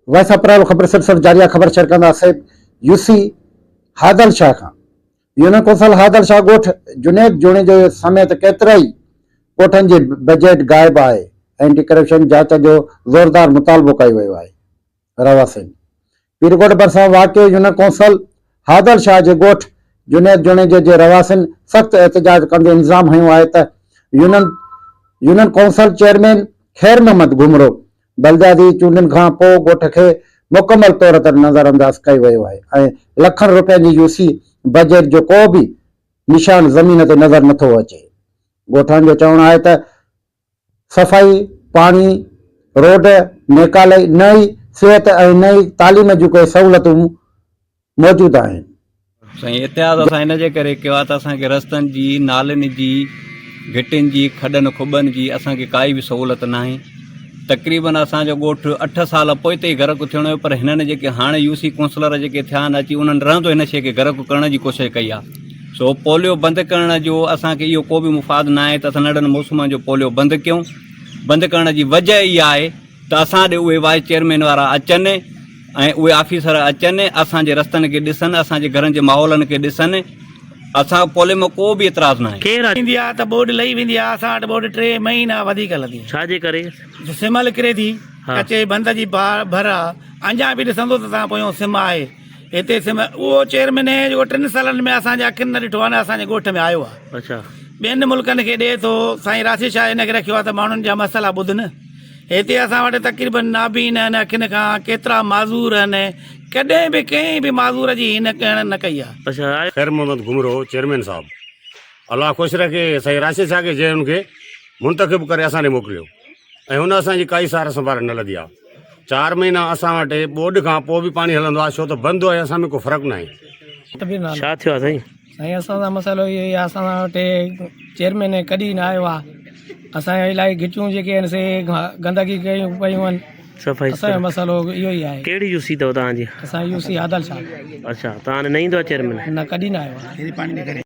वैस अप्रैल ख़बर सिलसिला जारी ख़बर शेयर कंदासीं यूसी हादल शाह खां। यूनियन कौंसल हादल शाह ॻोठ जुनेद जोणे जो समेत केतिरा ई ॻोठनि जी बजट गाइब आहे। एंटी करप्शन जांच जो ज़ोरदार मुतालबो कयो वियो आहे। रवासिन पीरकोट भरिसां वाक़िअ यूनियन कौंसल हादल शाह जे ॻोठ जुनेद जोणे जे रवासिन सख़्त एहतजाज कंदे इल्ज़ाम हयो आहे त यूनियन कौंसल चेयरमैन खैर मोहम्मद घुमरो बलदियाती चूंडनि खां पोइ ॻोठ खे मुकमल तौर ते नज़रअंदाज कयो वियो आहे ऐं लखनि रुपयनि जी यूसी बजट जो को बि निशान ज़मीन ते नज़र नथो अचे। ॻोठनि जो चवणु आहे त सफ़ाई, पाणी, रोड, नेकालय, नई सिहत ऐं नई तालीम जूं कोई सहूलियतूं मौजूदु आहिनि। साईं इतिहास असां हिन जे करे कयो आहे त असांखे रस्तनि जी, नालनि जी, गिटियुनि जी, खॾनि खुॿनि जी असांखे काई बि सहूलियत न आहे। तक़रीबन असांजो ॻोठु 8 साल पोइ ते ई गर्क थियणो हुयो, पर हिननि जेके हाणे यूसी काउंसलर जेके थिया आहिनि अची उन्हनि रहंदो हिन शइ खे गर्क करण जी कोशिशि कई आहे। सो पोलियो बंदि करण जो असांखे इहो को बि मुफ़ाद न आहे त असां नंढनि मौसमनि जो पोलियो बंदि कयूं। बंदि करण जी वजह इहा आहे त असां ॾे उहे वाइस चेयरमैन वारा अचनि ऐं उहे ऑफिसर अचनि, असांजे रस्तनि खे ॾिसनि, असांजे घरनि जे माहौलनि खे ॾिसनि। असां पोले में को बि एतिराज़ न आहे। केरु ईंदी आहे त बोर्ड लही वेंदी आहे, असां वटि बोर्ड 3 महीना वधीक हलंदी आहे। छाजे करे? सिम किरे थी अचे बंद जी भर अञा बि ॾिसंदो त तव्हां पोयों सिम आहे हिते सिम। उहो चेयरमैन जेको 3 सालनि में असांजे अखियुनि न ॾिठो आहे न असांजे ॻोठ में आयो आहे। अच्छा, ॿियनि मुल्कनि खे ॾिए थो। साईं राशि शाह हिन खे रखियो आहे त माण्हुनि जा मसइला ॿुधनि। हिते असां वटि तक़रीबन नाबीन आहिनि, अखियुनि खां केतिरा माज़ूर आहिनि, कॾहिं बि कंहिं बि माज़ूर जी हिन कहण न कई आहे। अच्छा, खैर मोहम्मद घुमरो चेयरमैन साहब अल्लाह ख़ुशि रखे साईं राशि शाह खे जंहिं हुनखे मुंतखिब करे असां ॾे मोकिलियो ऐं हुन असांजी काई सार संभाल न लधी आहे। 4 महीना असां वटि बोर्ड खां पोइ बि पाणी हलंदो आहे, छो त बंदि आहे, असां में को फ़र्क़ु न आहे। छा थियो आहे साईं? साईं असांजो मसइलो इहो ई आहे, असां वटि चेयरमैन कॾहिं न आयो आहे। असांजे इलाही घिटियूं जेके आहिनि से गंदगी कयूं पयूं आहिनि। सफ़ाई असांजो मसइलो इहो ई आहे। कहिड़ी यूसी अथव तव्हांजी? असांजी यूसी आदल शाह। अच्छा, तव्हां हाणे न ईंदो आहे चेयरमैन? न, कॾहिं न आयो आहे।